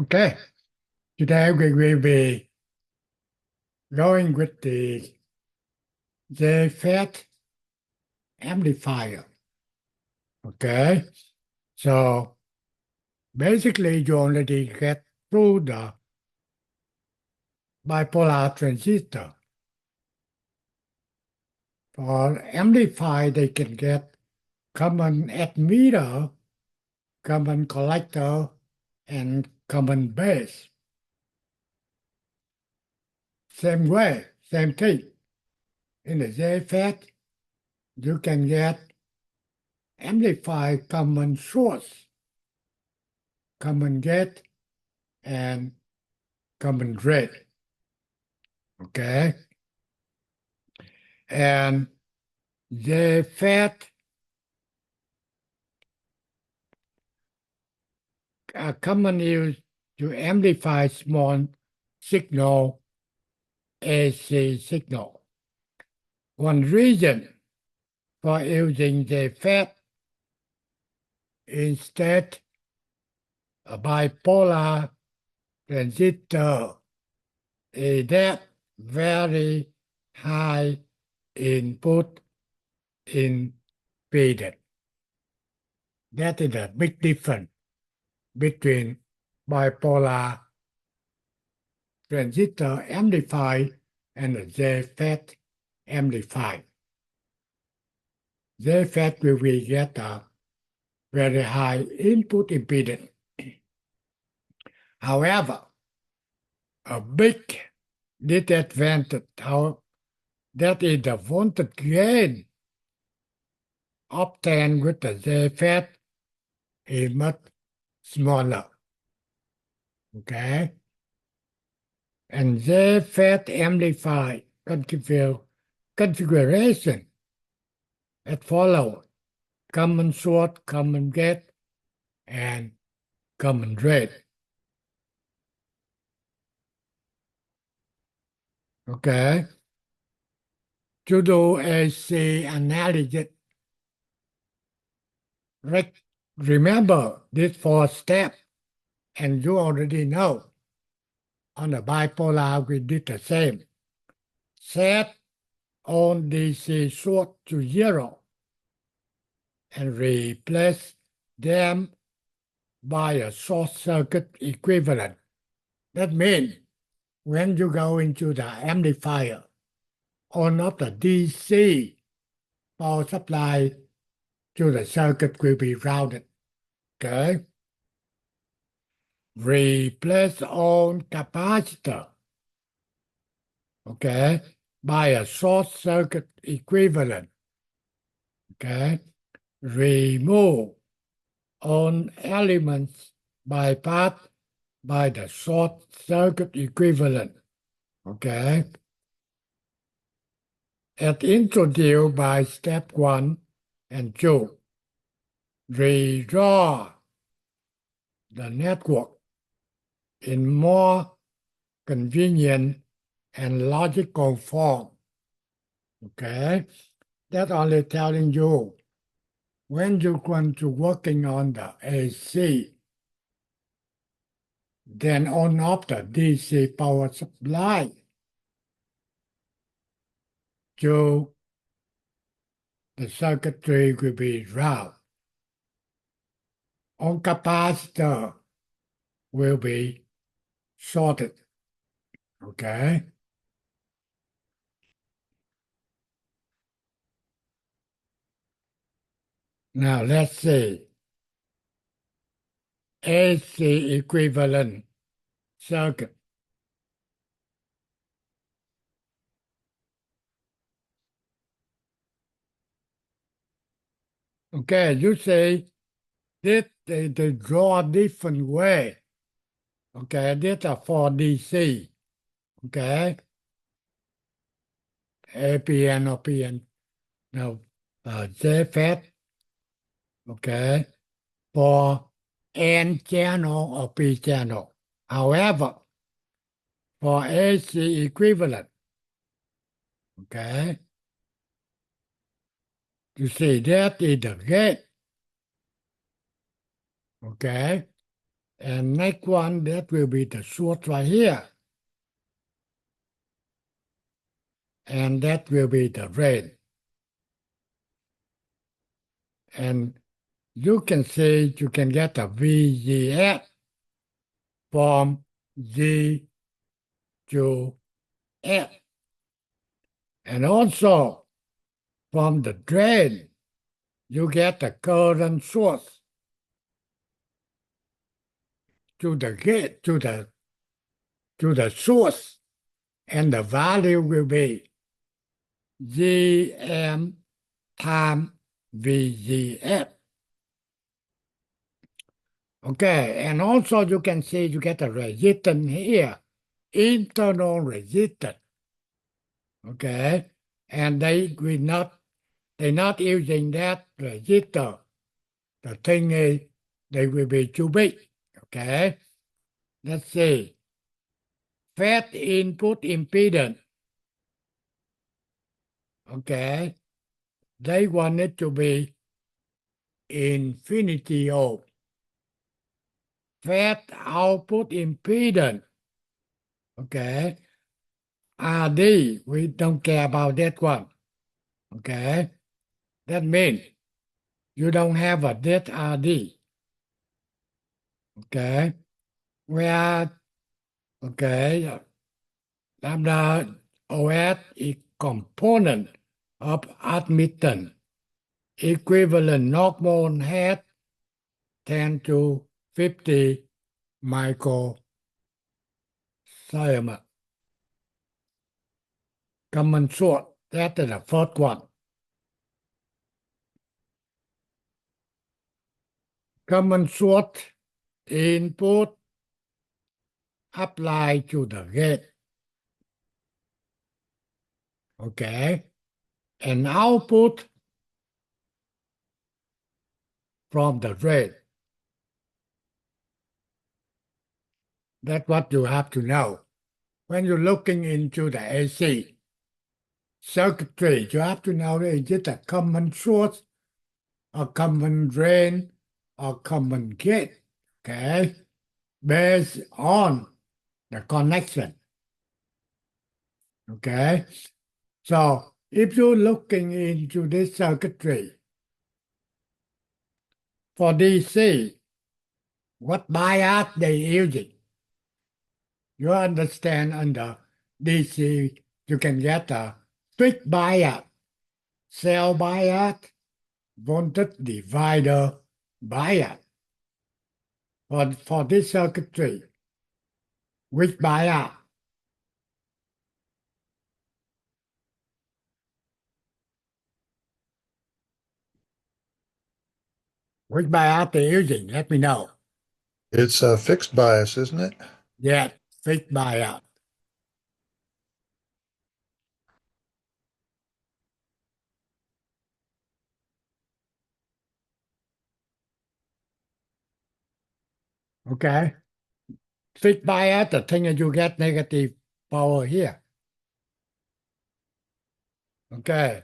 Okay, today we will be going with the JFET amplifier. Okay, so basically you already get through the bipolar transistor. For amplify, they can get common emitter, common collector, and common base. Same way, same thing. In the JFET, you can get amplify common source, common gate, and common drain. Okay, and the FET are commonly used to amplify small signal AC signal. One reason for using the FET instead a bipolar transistor is that very high input impedance. That is a big difference between bipolar transistor amplified and the JFET amplified. JFET will be get a very high input impedance. However, a big disadvantage that is the voltage gain obtained with the JFET is much smaller. Okay? And JFET amplified configuration as follows: common source, common gate, and common drain. Okay? To do AC analysis, remember this four steps, and you already know. On the bipolar, we did the same. Set on DC source to 0 and replace them by a short circuit equivalent. That means when you go into the amplifier, on of the DC power supply to the circuit will be routed. Okay? Replace on capacitor, okay, by a short circuit equivalent. Okay? Remove on elements bypass by the short circuit equivalent. Okay? As introduced by step 1 and 2, redraw the network in more convenient and logical form. Okay? That's only telling you when you're going to working on the AC, then on off the DC power supply to the circuitry will be routed. On capacitor will be shorted. Okay? Now let's see. AC equivalent circuit. Okay, you say this they draw different way. Okay, this are for DC. Okay, APN or PN. Now, JFET. Okay, for N channel or P channel. However, for AC equivalent, okay, you see that is the gate. Okay, And next one, that will be the source right here. And that will be the drain. And you can see you can get a VGS from G to F. And also from the drain, you get the current source to the gate, to the source, and the value will be Gm times VGF. Okay, and also you can see you get a resistance here, internal resistance. Okay, and they're not using that resistor. The thing is, they will be too big. Okay, let's see. Fed input impedance. Okay, they want it to be infinity ohm. Fed output impedance. Okay, RD, we don't care about that one. Okay, that means you don't have a dead RD. Okay, where, okay, lambda OS is component of admittance. Equivalent normal head 10 to 50 microsiemens. Common source, that is the first one. Common source input apply to the gate. Okay, and output from the drain. That's what you have to know. When you're looking into the AC circuitry, you have to know is it a common source, a common drain, or common gate, okay, based on the connection. Okay, so if you're looking into this circuitry for DC, what bias they using? You understand under DC, you can get a switch bias, cell bias, voltage divider bias. For this circuitry, which bias? Which bias they using? Let me know. It's a fixed bias, isn't it? Yeah, fixed bias. Okay. Fixed bias, the thing is you get negative power here. Okay.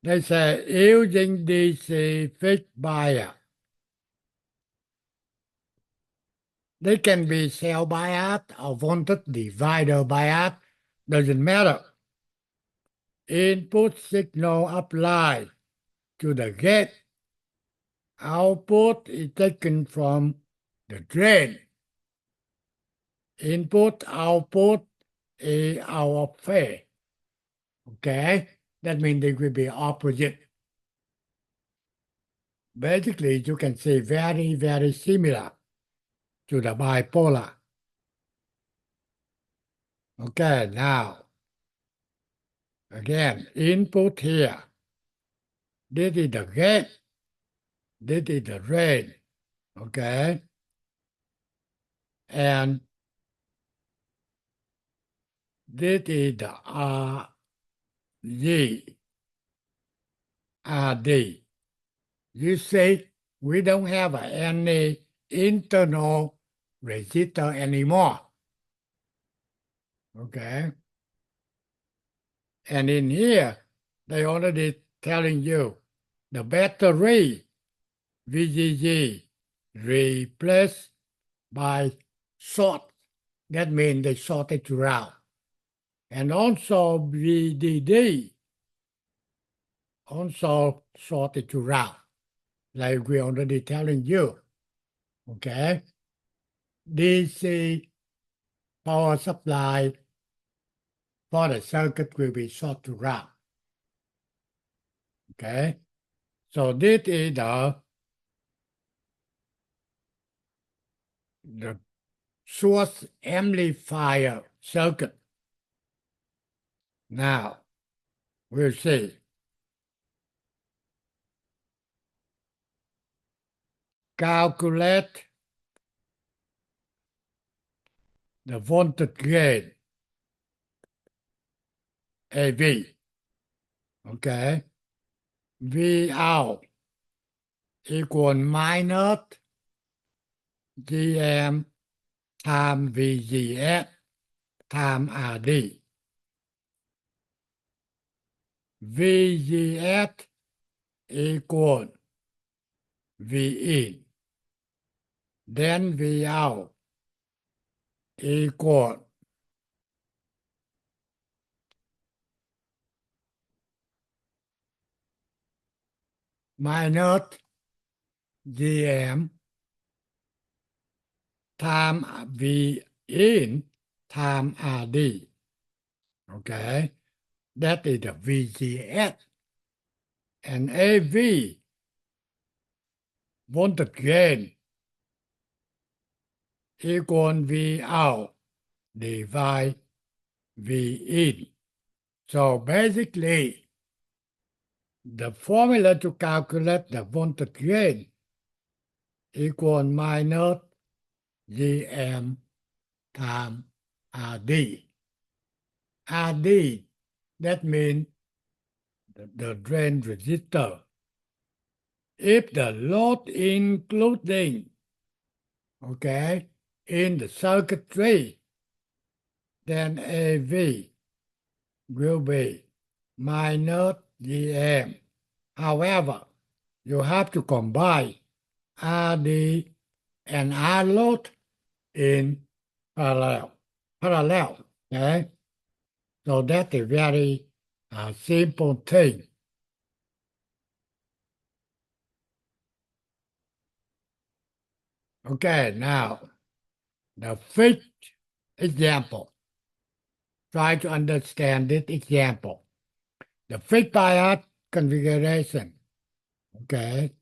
They say using DC fixed bias. They can be cell bias or voltage divider bias. Doesn't matter. Input signal applied to the gate. Output is taken from the drain. Input, output is out of phase. Okay? That means they will be opposite. Basically, you can say very, very similar to the bipolar. Okay, now, again, input here. This is the gate. This is the drain. Okay? And this is the RD. You see, we don't have any internal resistor anymore. Okay? And in here, they already telling you the battery VGG replace by sort. That means they sort it around. And also VDD also sort it around, like we already telling you. Okay. DC power supply for the circuit will be sorted around. Okay. So this is the source amplifier circuit. Now, we'll see. Calculate the voltage gain, AV. Okay. V out equal minus Gm times VGS times RD. VGS equal V in. Then V out equal minus Gm time V in time RD. Okay, that is the VGS. And AV, voltage gain, equal V out divide V in. So basically, the formula to calculate the voltage gain equal minus Gm times RD. RD, that means the drain resistor. If the load including, okay, in the circuitry, then AV will be minus Gm. However, you have to combine RD and R load in parallel. Okay? So that's a very simple thing. Okay, now the fifth example. Try to understand this example. The fixed bias configuration, okay,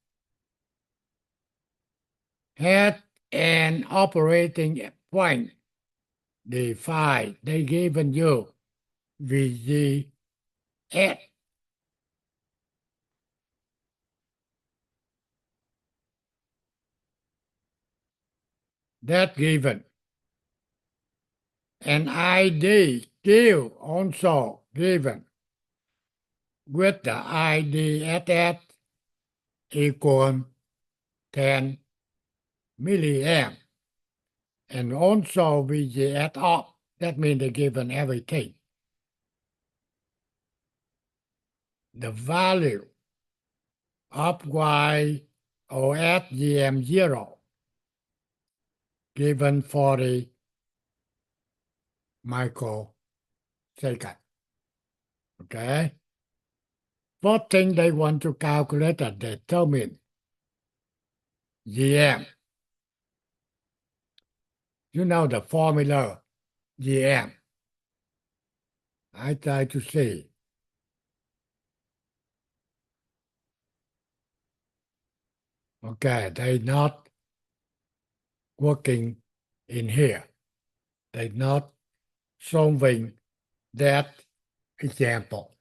had an operating point defined. They given you VGS. That given. And ID still also given with the IDSS equal 10 milliamp. And also VGS off. That means they given everything. The value of YOS GM0 given 40 microsecond. Okay? First thing they want to calculate and determine GM. You know the formula GM. I try to see. Okay, they not working in here. They not solving that example.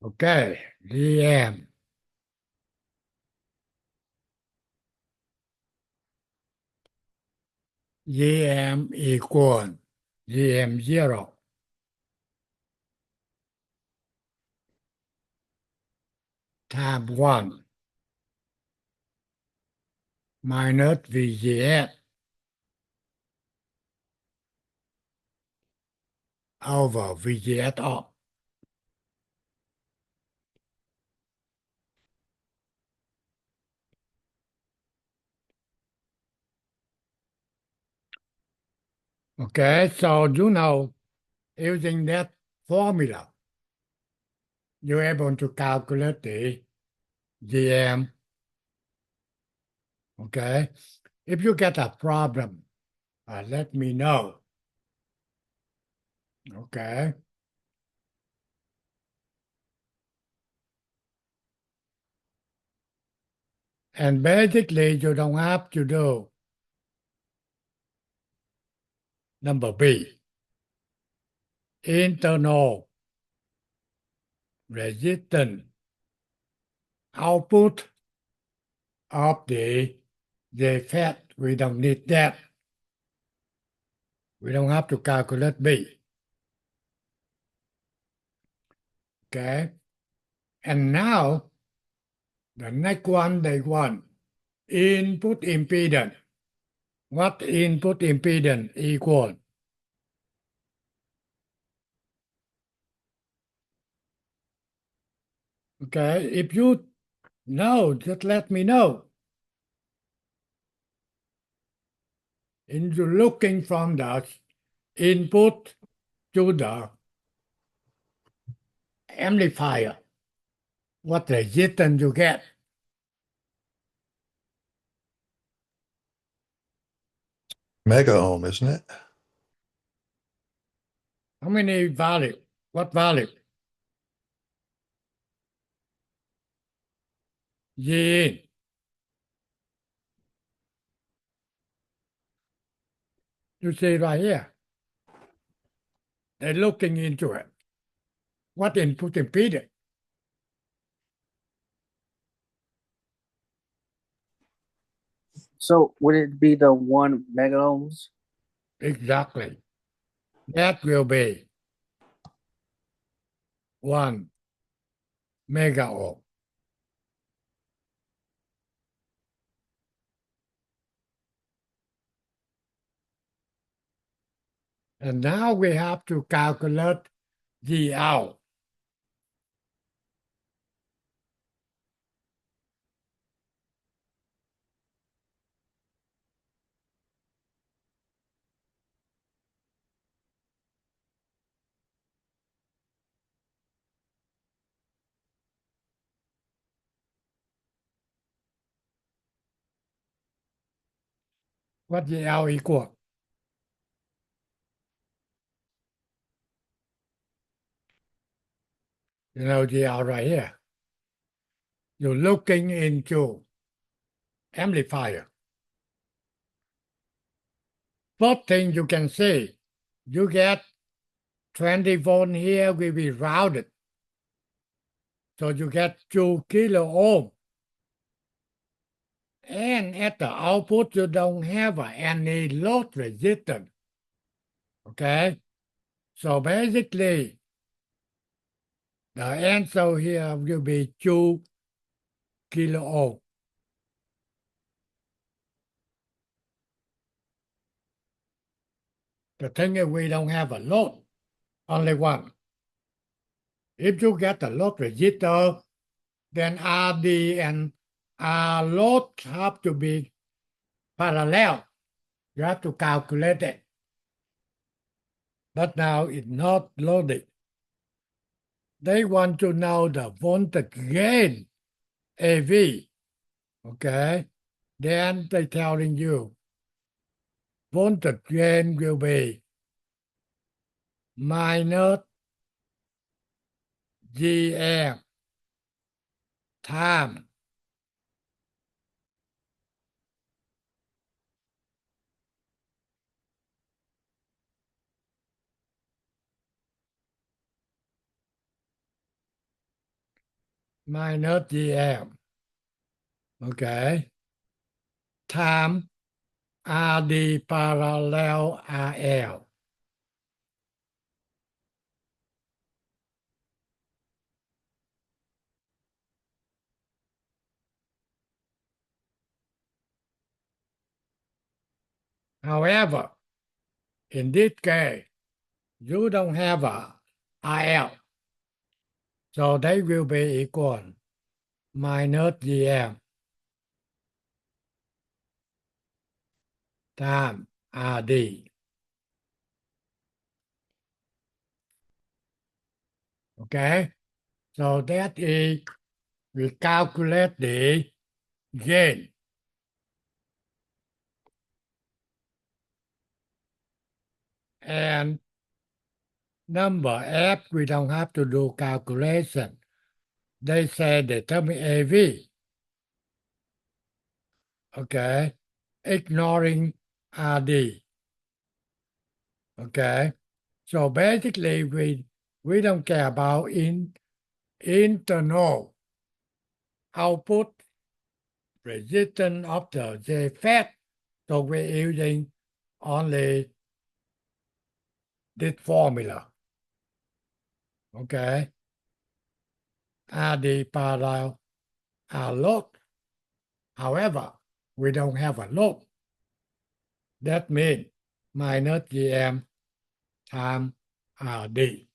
Okay, GM. GM equal GM 0 times 1 minus VGS over VGS off. Okay, so using that formula, you're able to calculate the GM. Okay, if you get a problem, let me know. Okay, and basically you don't have to do number B, internal resistance output of the FET. We don't need that. We don't have to calculate B. Okay, and now the next one they want input impedance. What input impedance equal? Okay, if you know, just let me know. In looking from the input to the amplifier, what resistance you get? Mega ohm, isn't it? How many value? What value? Yin. You see right here. They're looking into it. What input impedance? So would it be the 1 mega ohms? Exactly. That will be 1 mega ohm. And now we have to calculate the out. What the out equal? You know the out right here. You're looking into amplifier. First thing you can see, you get 20 volt here will be rounded. So you get 2 kilo ohm. And at the output, you don't have any load resistance. Okay? So basically, the answer here will be 2 kilo ohm. The thing is, we don't have a load, only one. If you get a load resistor, then RD and R load have to be parallel. You have to calculate it. But now it's not loaded. They want to know the voltage gain, AV. Okay? Then they telling you voltage gain will be minus GM time minus GM. Okay. Time RD parallel RL. However, in this case, you don't have a RL, so they will be equal minus GM time RD. Okay, so that is we calculate the gain. And number F, we don't have to do calculation. They say determine AV. Okay, ignoring RD. Okay, so basically we don't care about internal output resistance of the JFET. So we're using only this formula. Okay, RD parallel R load. However, we don't have a load. That means minus GM times RD.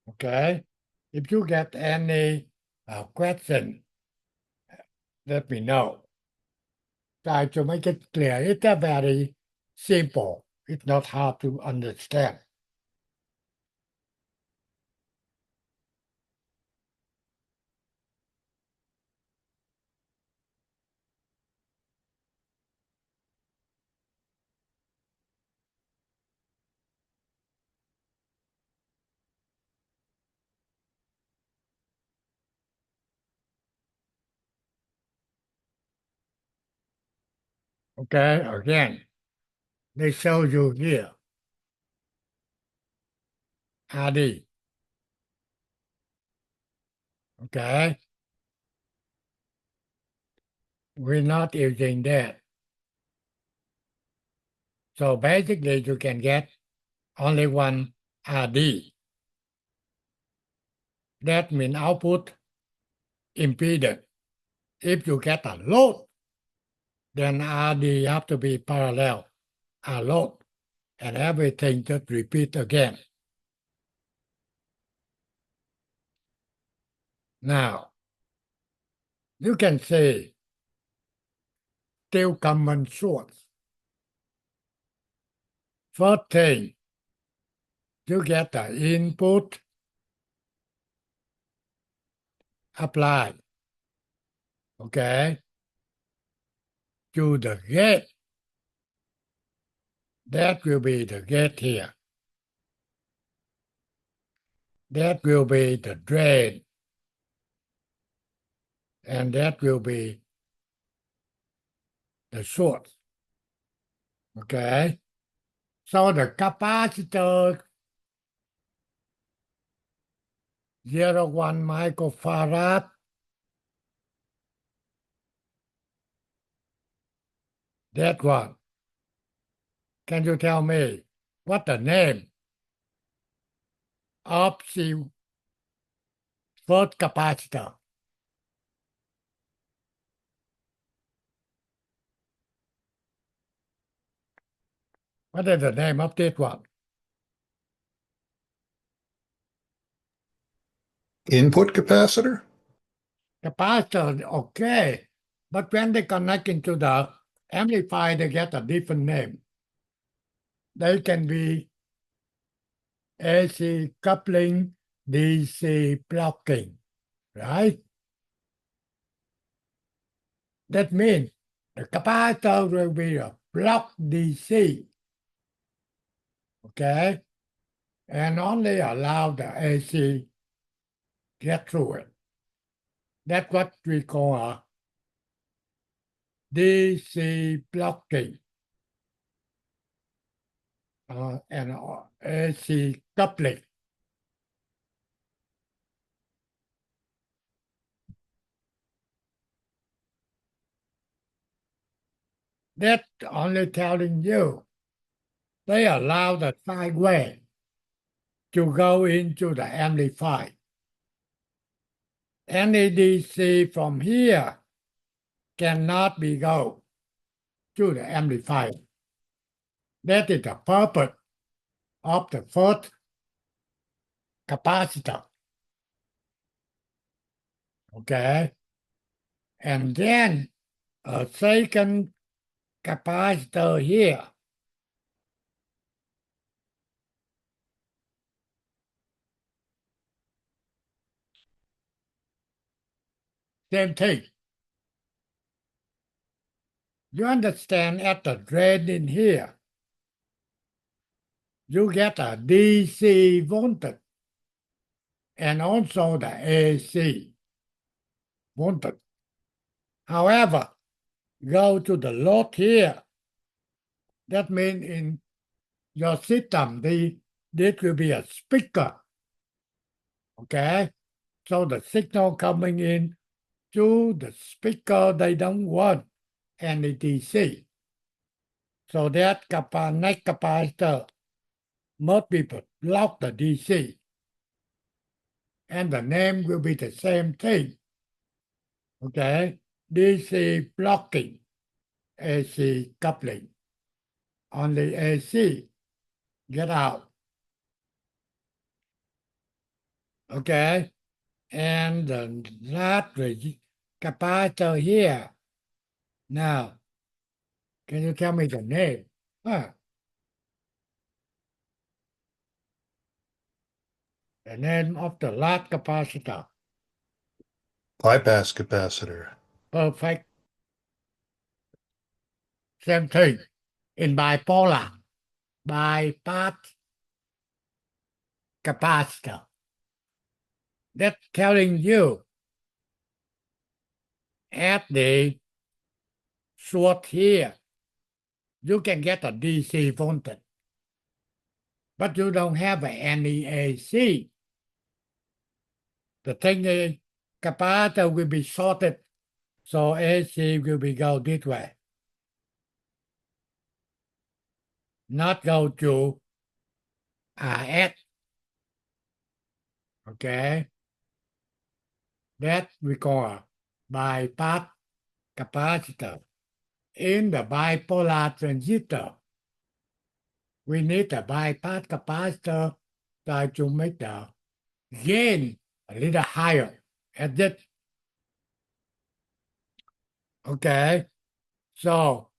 Okay, if you get any question, let me know. Try to make it clear. It's a very simple. It's not hard to understand. Okay, again, they show you here. RD. Okay, we're not using that. So basically, you can get only one RD. That means output impedance. If you get a load, then RD have to be parallel a load, and everything just repeat again. Now, you can see still common source. First thing, you get the input applied, okay, to the gate. That will be the gate here. That will be the drain. And that will be the source. Okay? So the capacitor 0.1 microfarad, that one. Can you tell me what the name of the first capacitor? What is the name of this one? Input capacitor? Capacitor, okay. But when they connect into the amplifier, they get a different name. They can be AC coupling, DC blocking, right? That means the capacitor will be a block DC, okay? And only allow the AC get through it. That's what we call a DC blocking and AC coupling. That's only telling you they allow the sine wave to go into the amplifier. Any DC from here cannot be go to the amplifier. That is the purpose of the first capacitor. Okay? And then a second capacitor here. Same thing. You understand at the drain in here, you get a DC voltage and also the AC voltage. However, go to the load here. That means in your system, this will be a speaker. Okay? So the signal coming in to the speaker, they don't want any DC. So that next capacitor must be block the DC. And the name will be the same thing. Okay? DC blocking, AC coupling. Only AC get out. Okay? And the last capacitor here. Now, can you tell me the name? The name of the last capacitor. Bypass capacitor. Perfect. Same thing. In bipolar. Bypass capacitor. That's telling you at the source here, you can get a DC voltage, but you don't have any AC. The thing is, capacitor will be shorted, so AC will be go this way, not go to RS. Okay? That we call a bypass capacitor. In the bipolar transistor, we need a bypass capacitor try to make the gain a little higher at this. Okay? So,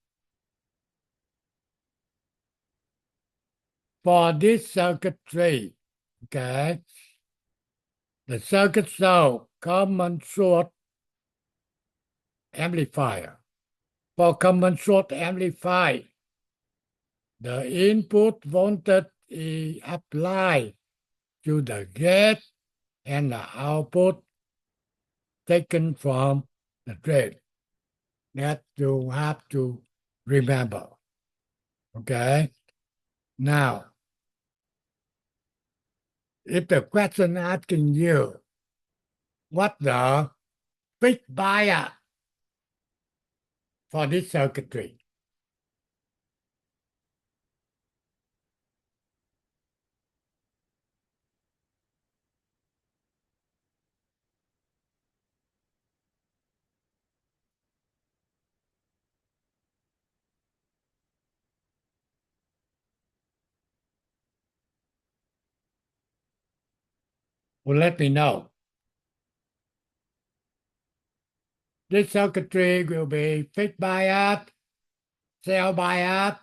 for this circuitry, okay, the circuit show common source amplifier. For common source amplifier, the input voltage is applied to the gate and the output taken from the drain. That you have to remember. Okay? Now, if the question asking you, what the fixed bias for this circuitry? Well, let me know. This circuitry will be fixed bias, cell bias,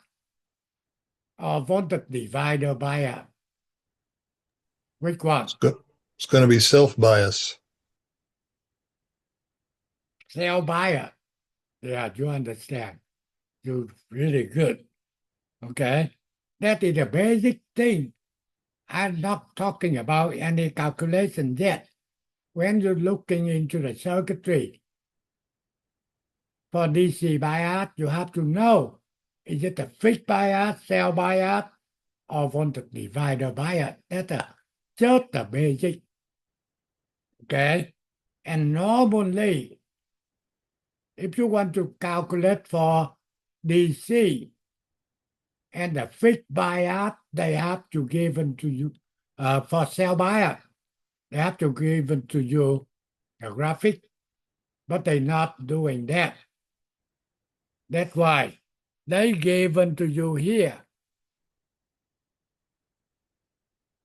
or voltage divider bias. Which one? It's going to be self-bias. Cell bias. Yeah, you understand. You're really good. Okay? That is a basic thing. I'm not talking about any calculation yet. When you're looking into the circuitry for DC bias, you have to know, is it a fixed bias, cell bias, or voltage divider bias? That's just the basic. Okay? And normally, if you want to calculate for DC and the fixed bias, they have to given to you for cell bias. They have to given to you a graphic, but they're not doing that. That's why they given to you here.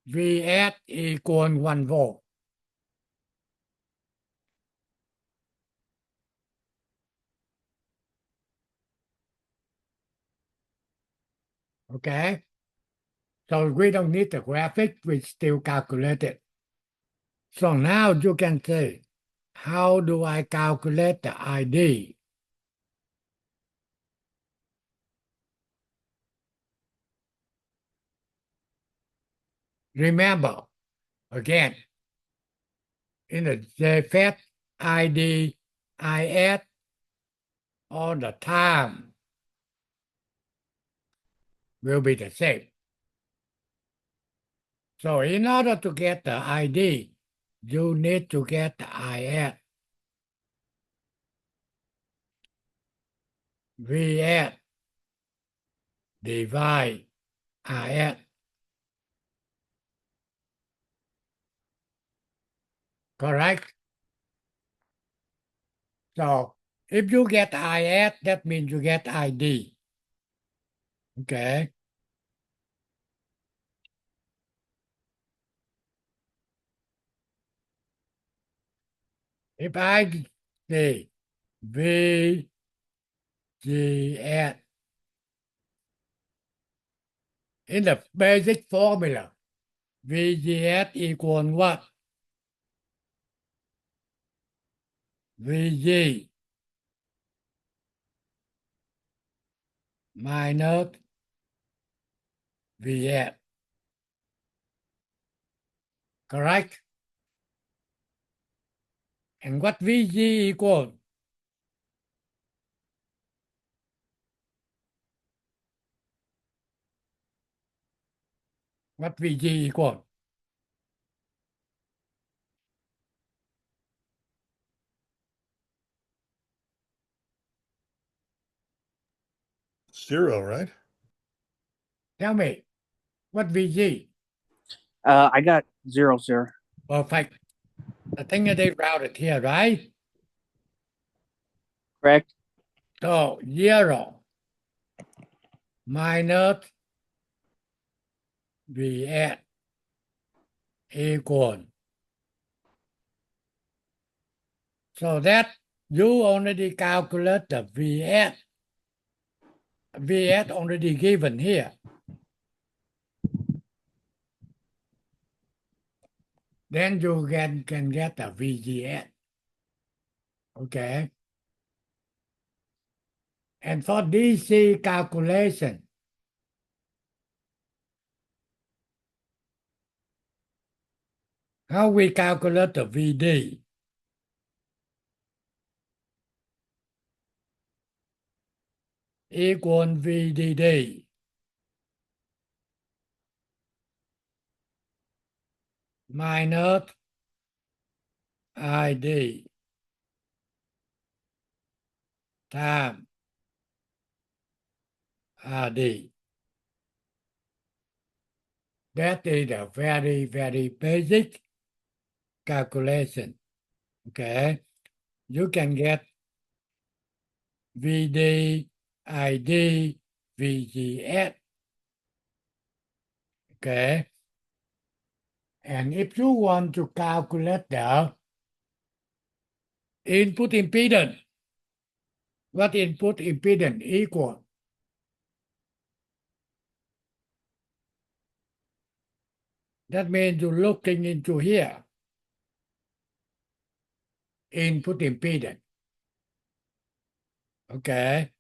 Vs equal 1 volt. Okay? So we don't need the graphic, we still calculate it. So now you can say, how do I calculate the ID? Remember, again, in the JFET ID, IS, all the time will be the same. So in order to get the ID, you need to get the IS. VS divide IS. Correct? So if you get IS, that means you get ID. Okay? If I say VGS in the basic formula, VGS equal what? VG minus VS. Correct? And what VG equal? What VG equal? Zero, right? Tell me, what VG? I got 0, sir. Perfect. The thing that they routed here, right? Correct? So 0 minus VS equal. So that you already calculate the VS. VS already given here. Then you can get the VGS. Okay. And for DC calculation, how we calculate the VD? Equal VDD. Minus ID time RD. That is a very, very basic calculation. Okay. You can get VD, ID, VGS. Okay. And if you want to calculate the input impedance, what input impedance equal? That means you're looking into here. Input impedance. Okay.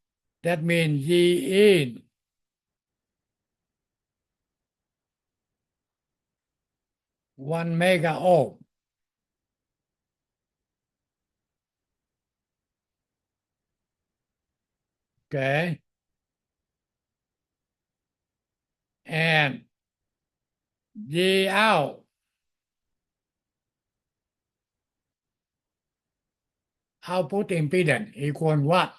That means G in 1 mega ohm. Okay. And G out output impedance equal what?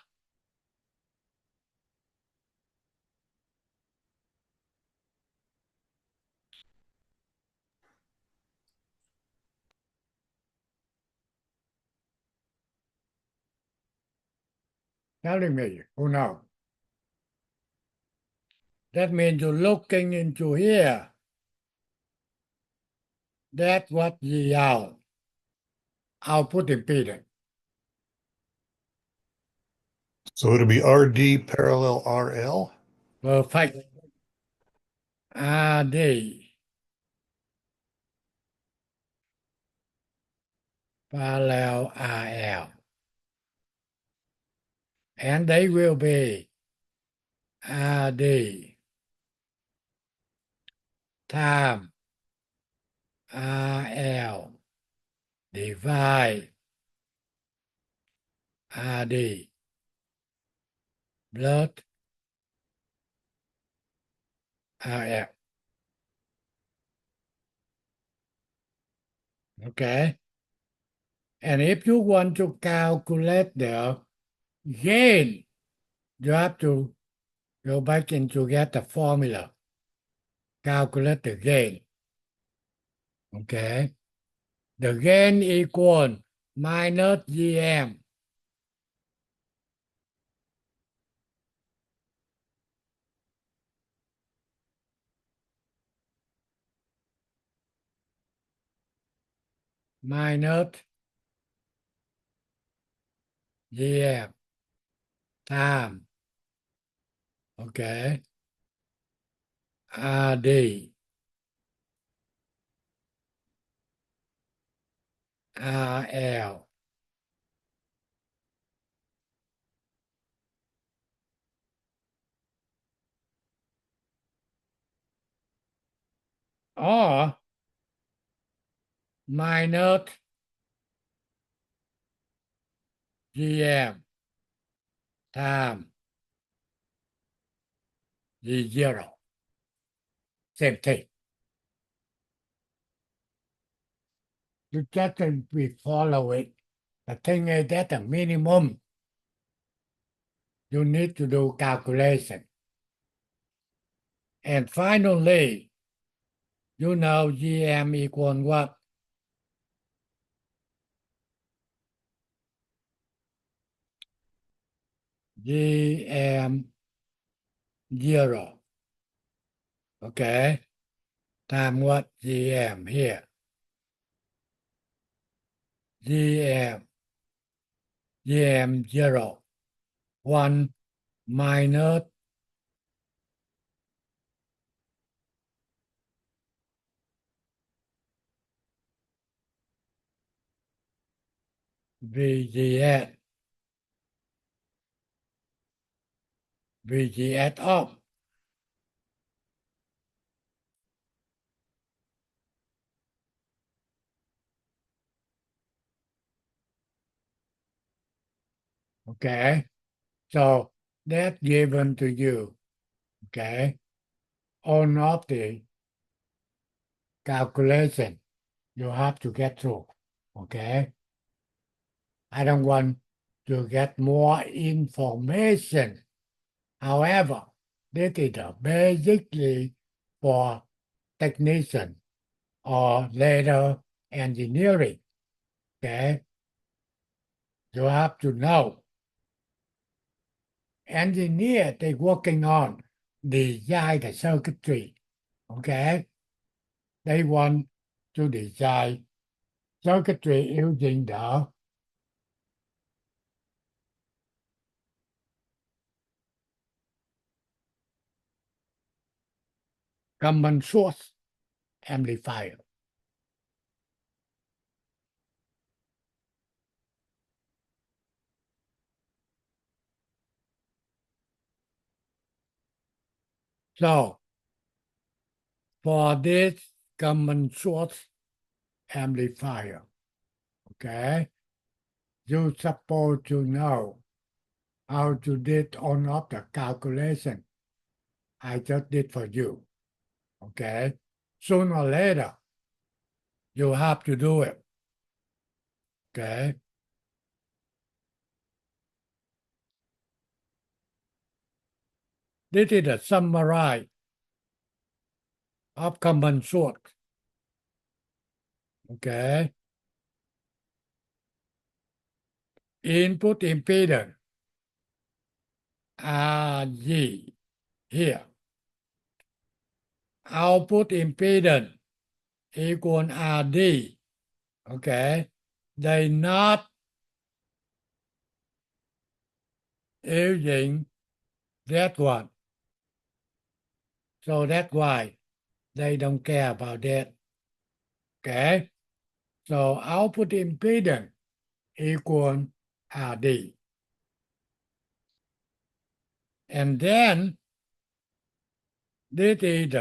Telling me, who knows? That means you're looking into here. That's what ye out. Output impedance. So it'll be RD parallel RL. Perfect. RD parallel RL. And they will be RD time RL divide RD plus RL. Okay. And if you want to calculate the gain, you have to go back and to get the formula. Calculate the gain. Okay. The gain equal minus GM minus GM time. Okay. RD RL. Or minus GM time G0. Same thing. You just can we follow it. The thing is that the minimum you need to do calculation. And finally, you know GM equal what? GM 0. Okay. Time what? GM here. GM 0. 1 minus VGS. VGS off. Okay. So that's given to you. Okay. On of the calculation you have to get through. Okay. I don't want to get more information. However, this is basically for technician or later engineering. Okay. You have to know. Engineer, they working on design the circuitry. Okay. They want to design circuitry using the common source amplifier. So for this common source amplifier, okay, you're supposed to know how to did on off the calculation I just did for you. Okay. Sooner or later, you have to do it. Okay. This is a summary of common source. Okay. Input impedance RG here. Output impedance equal RD. Okay. They not using that one. So that's why they don't care about that. Okay. So output impedance equal RD. And then this is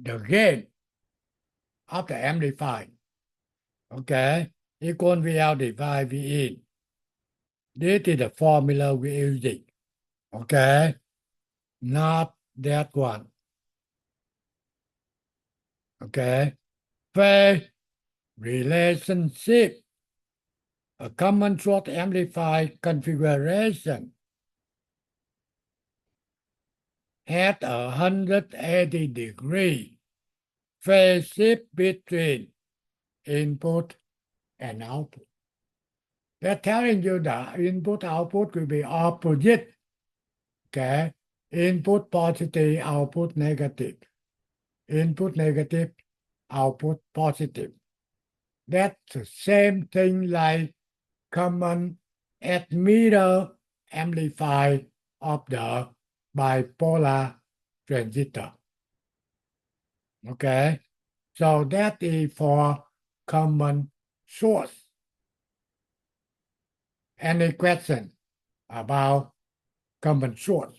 the gain of the amplifier. Okay. Equal VL divided V in. This is the formula we're using. Okay. Not that one. Okay. Phase relationship. A common source amplifier configuration at 180-degree phase shift between input and output. They're telling you that input output will be opposite. Okay. Input positive, output negative. Input negative, output positive. That's the same thing like common emitter amplifier of the bipolar transistor. Okay, so that is for common source. Any question about common source?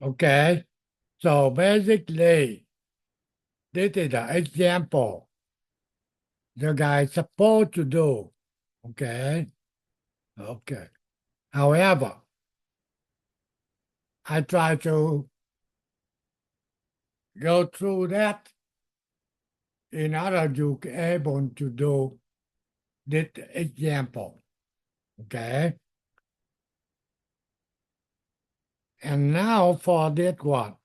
Okay, so basically, this is the example the guy is supposed to do. Okay, okay. However, I try to go through that in order to be able to do this example. Okay. And now for this one,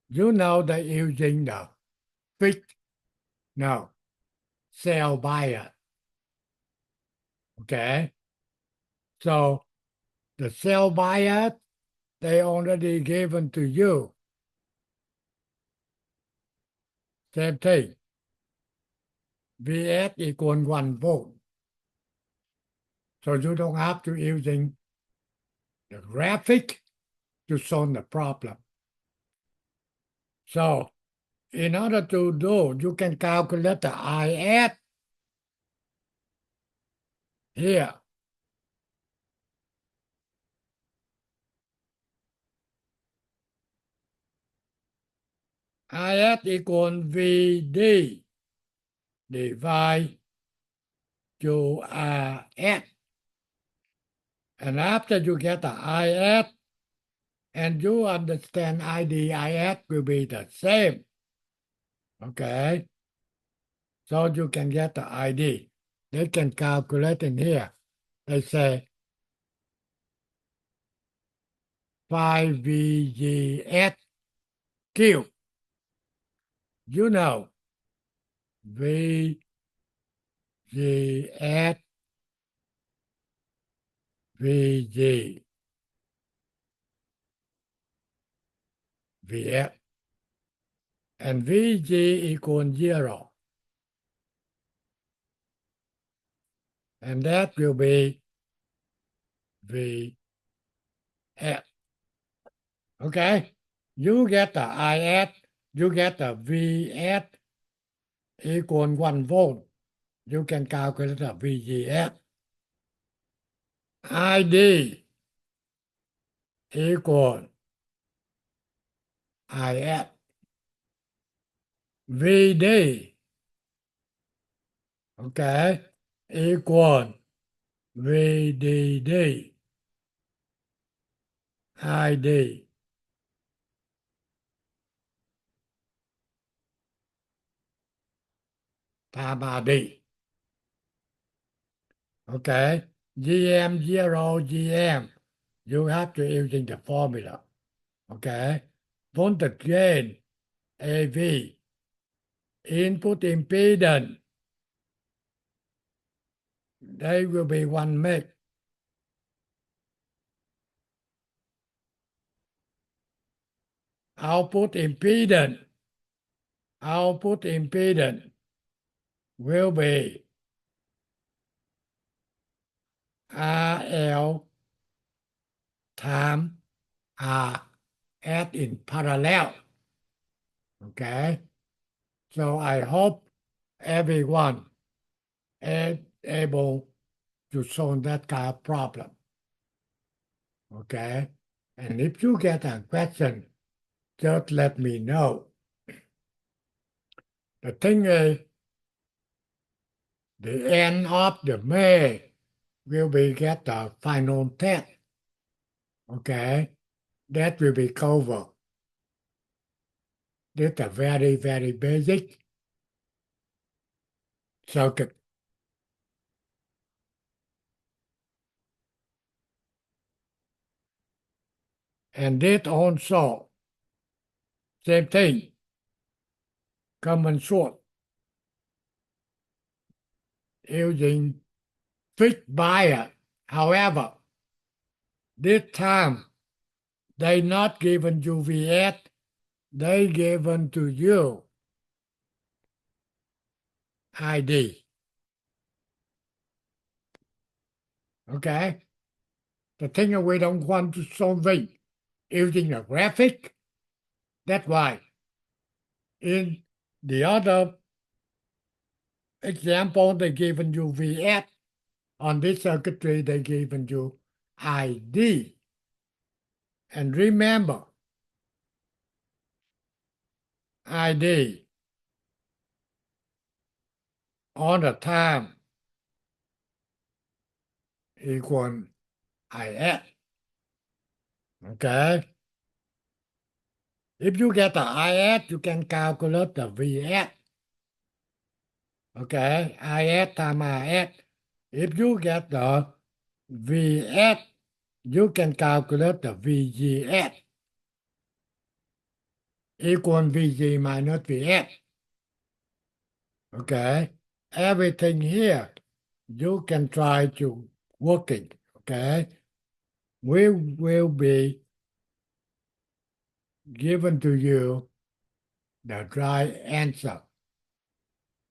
you know they're using the fixed, no, cell bias. Okay. So the cell bias, they already given to you. Same thing. Vs equal 1 volt. So you don't have to using the graphic to solve the problem. So in order to do, you can calculate the IS here. IS equal VD divide QRS. And after you get the IS, and you understand IDIS will be the same. Okay? So you can get the ID. They can calculate in here. They say 5VGS cubed. You know, VGS, VG, VF, and VG equals 0. And that will be VF. Okay? You get the IS, you get the VS equal 1 volt. You can calculate the VGS. ID equal IS. VD, okay, equal VDD. ID times RD. Okay, GM0, GM, you have to using the formula. Okay? Voltage gain, AV, input impedance, they will be 1 meg. Output impedance will be RL times R add in parallel. Okay? So I hope everyone is able to solve that kind of problem. Okay? And if you get a question, just let me know. The thing is, the end of the May will be get the final test. Okay? That will be covered. This is a very, very basic circuit. And this also, same thing, common source, using fixed bias. However, this time, they not given you VS, they given to you ID. Okay? The thing is we don't want to solve it using a graphic. That's why in the other example, they given you VS. On this circuitry, they given you ID. And remember, ID all the time equal IS. Okay? If you get the IS, you can calculate the VS. Okay? IS times IS. If you get the VS, you can calculate the VGS equal VG minus VS. Okay? Everything here, you can try to work it. Okay? We will be given to you the right answer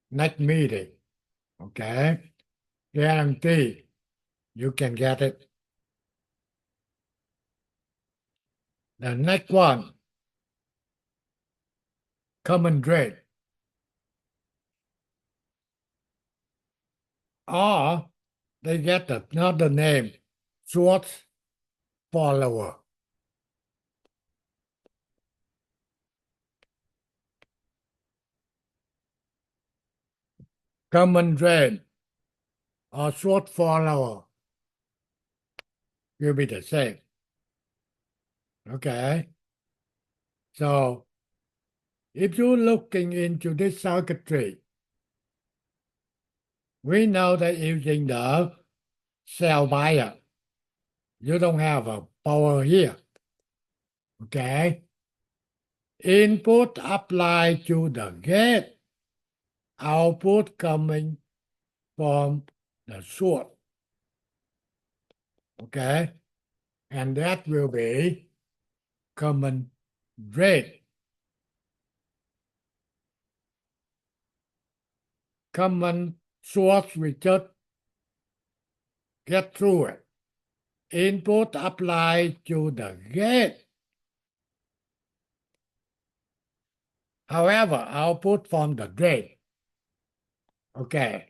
next meeting. Okay? Guarantee you can get it. The next one, common drain. Or they get another name, source follower. Common drain or source follower will be the same. Okay? So if you're looking into this circuitry, we know that using the cell bias, you don't have a power here. Okay? Input applied to the gate, output coming from the source. Okay? And that will be common drain. Common source, we just get through it. Input applied to the gate. However, output from the drain. Okay.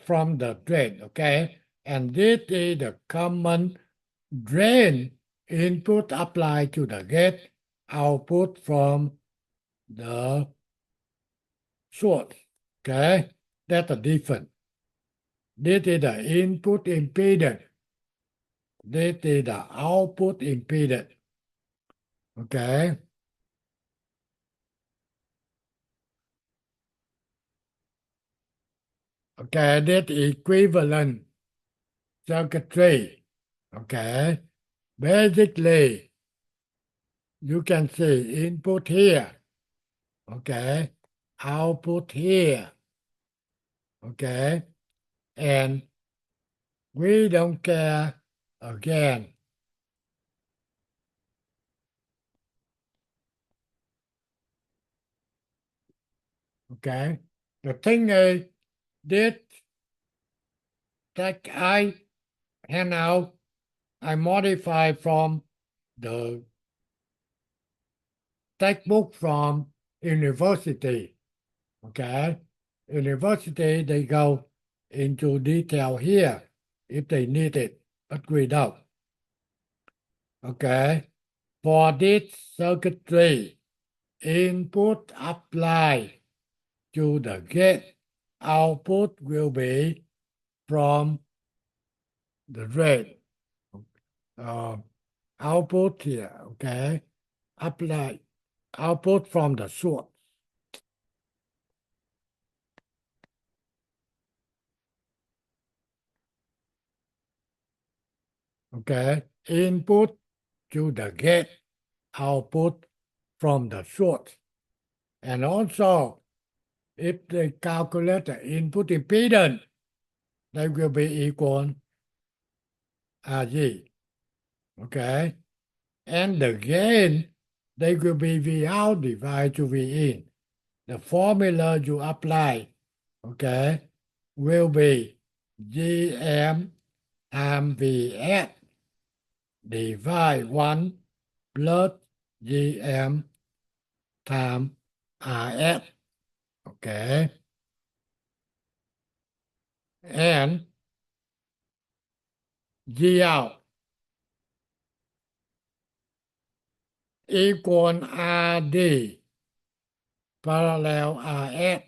From the drain. Okay. And this is the common drain. Input applied to the gate. Output from the source. Okay. That's the difference. This is the input impedance. This is the output impedance. Okay. Okay, this equivalent circuitry. Okay. Basically, you can see input here. Okay. Output here. Okay. And we don't care again. Okay. The thing is, this that I hand out, I modify from the textbook from university. Okay. University, they go into detail here if they need it, but we don't. Okay. For this circuitry, input apply to the gate, output will be from the drain. Output here, okay? Apply output from the source. Okay, input to the gate, output from the source. And also, if they calculate the input impedance, they will be equal RG. Okay, and the gain, they will be V out divided to V in. The formula you apply, okay, will be GM times Vs divide 1 plus GM times RS. Okay. And G out equal RD parallel RS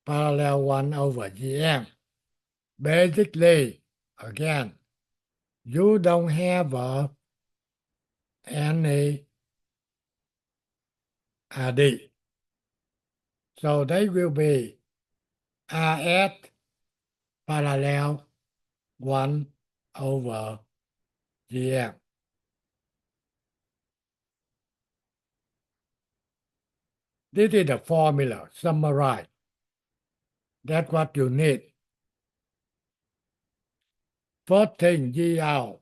parallel 1 over GM. Basically, again, you don't have any RD. So they will be RS parallel 1 over GM. This is the formula, summarize. That's what you need. First thing, G out.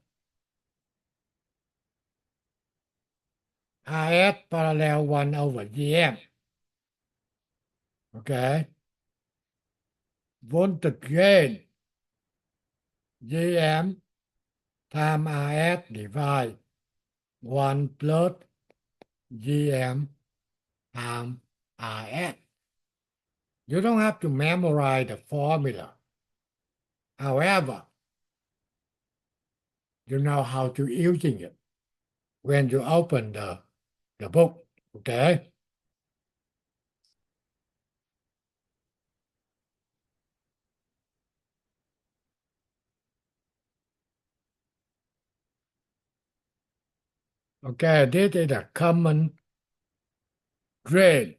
RS parallel 1 over GM. Okay. Voltage gain, GM times RS divide 1 plus GM times RS. You don't have to memorize the formula. However, you know how to using it when you open the book, okay? Okay, this is a common drain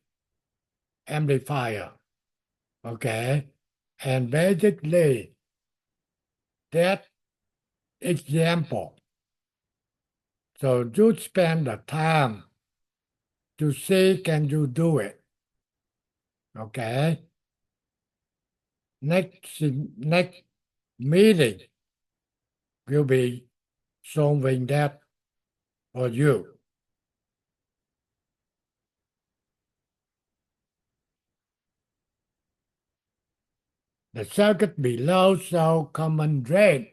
amplifier, okay? And basically, that example, so you spend the time to see can you do it, okay? Next meeting will be solving that for you. The circuit below shows common drain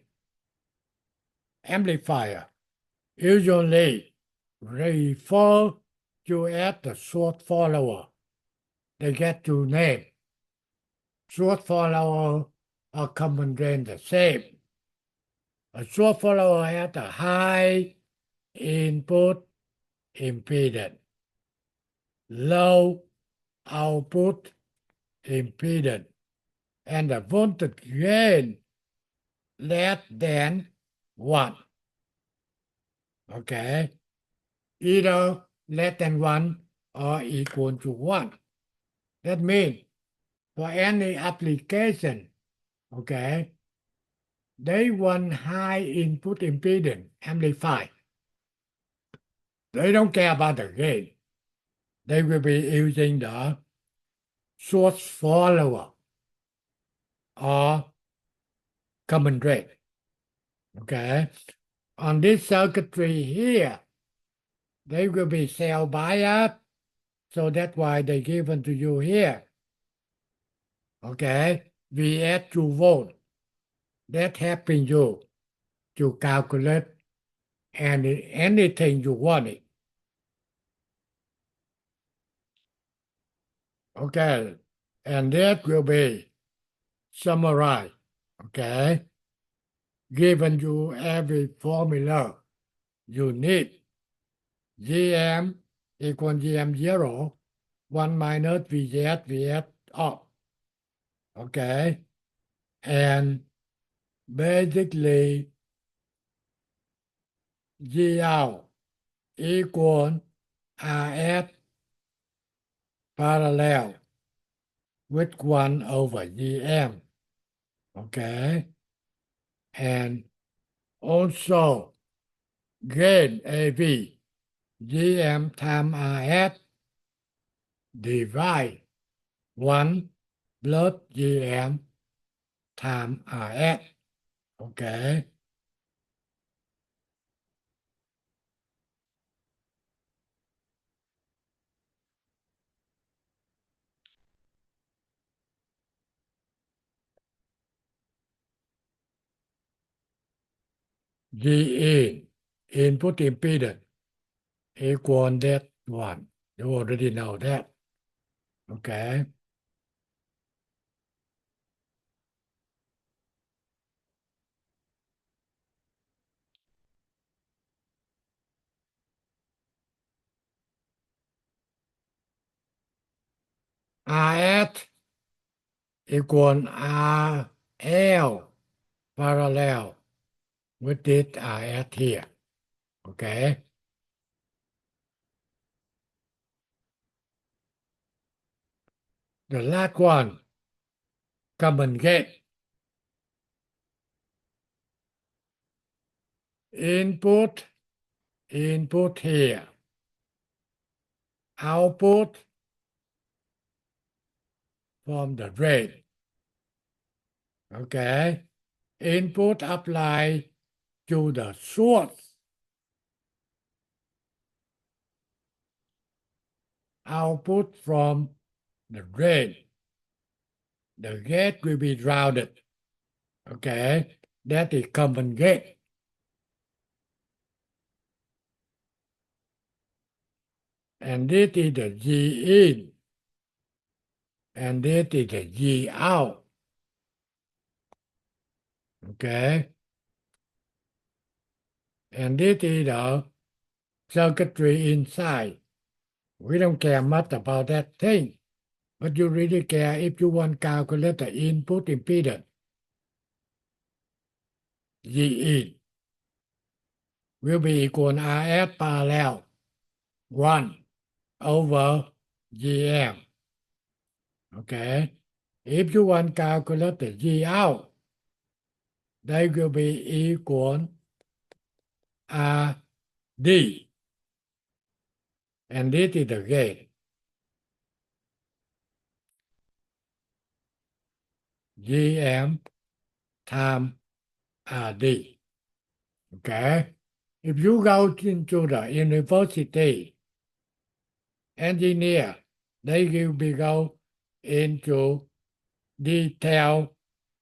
amplifier usually refer to as the short follower. They get two names. Short follower or common drain the same. A short follower has a high input impedance, low output impedance, and the voltage gain less than 1. Okay? Either less than 1 or equal to 1. That means for any application, okay, they want high input impedance amplifier. They don't care about the gain. They will be using the source follower or common drain. Okay. On this circuitry here, they will be cell bias. So that's why they given to you here. Okay. VS 2 volt. That helping you to calculate anything you want it. Okay. And that will be summarized. Okay. Given you every formula you need. Gm equal Gm0, 1 minus Vs off. Okay. And basically, Gout equal Rs parallel with 1 over Gm. Okay. And also gain AV, Gm times Rs divide 1 plus Gm times Rs. Okay. G input impedance equal that one. You already know that. Okay. RS equal RL parallel with this RS here. Okay. The last one, common gate. Input here. Output from the drain. Okay. Input apply to the source. Output from the drain. The gate will be grounded. Okay. That is common gate. And this is the G in. And this is the G out. Okay. And this is the circuitry inside. We don't care much about that thing. But you really care if you want to calculate the input impedance. G in will be equal to Rs parallel 1 over Gm. Okay. If you want to calculate the G out, they will be equal RD. And this is the gain. Gm times RD. Okay. If you go into the university, engineer, they will be go into detail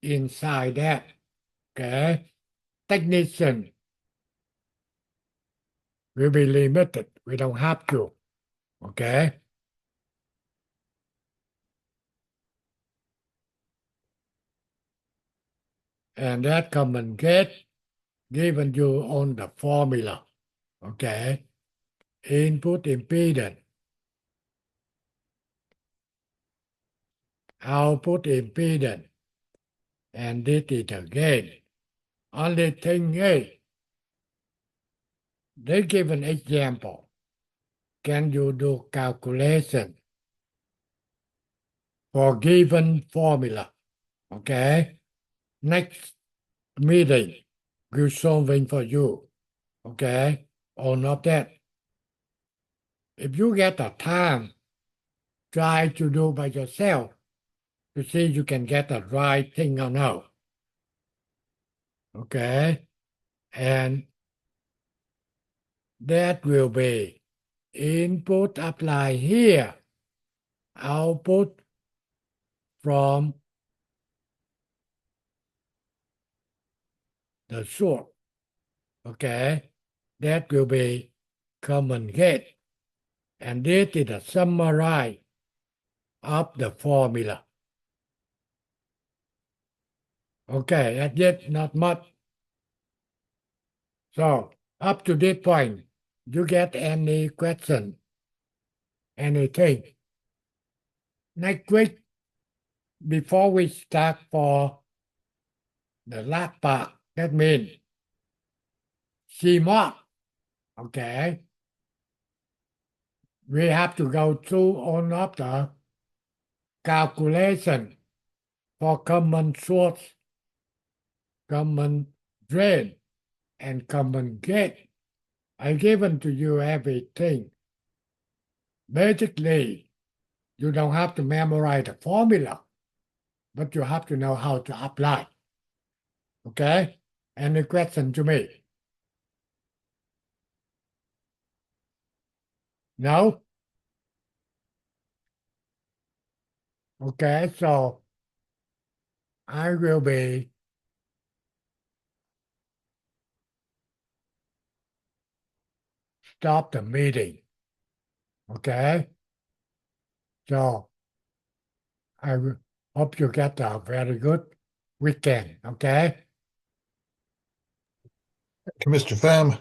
inside that. Okay. Technician will be limited. We don't have to. Okay. And that common gate given you on the formula. Okay. Input impedance. Output impedance. And this is the gain. Only thing is, they give an example. Can you do calculation for given formula? Okay. Next meeting will solving for you. Okay? Or not that. If you get the time, try to do by yourself to see you can get the right thing or no. Okay? And that will be input apply here, output from the source. Okay? That will be common gate. And this is a summary of the formula. Okay, that's it, not much. So, up to this point, you get any question? Anything? Next week, before we start for the last part, that means CMOS. Okay. We have to go through all of the calculation for common source, common drain, and common gate. I've given to you everything. Basically, you don't have to memorize the formula, but you have to know how to apply. Okay? Any question to me? No? Okay, so I will be stop the meeting. Okay? So I hope you get a very good weekend. Okay? Mr. Pham,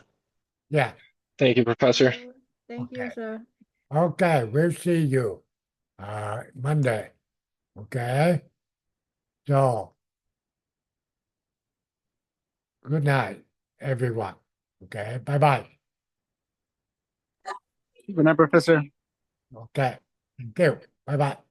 Yeah. Thank you, Professor. Thank you, Okay. sir. Okay, we'll see you Monday. Okay? So good night, everyone. Okay, bye-bye. Good night, Professor. Okay, thank you. Bye-bye.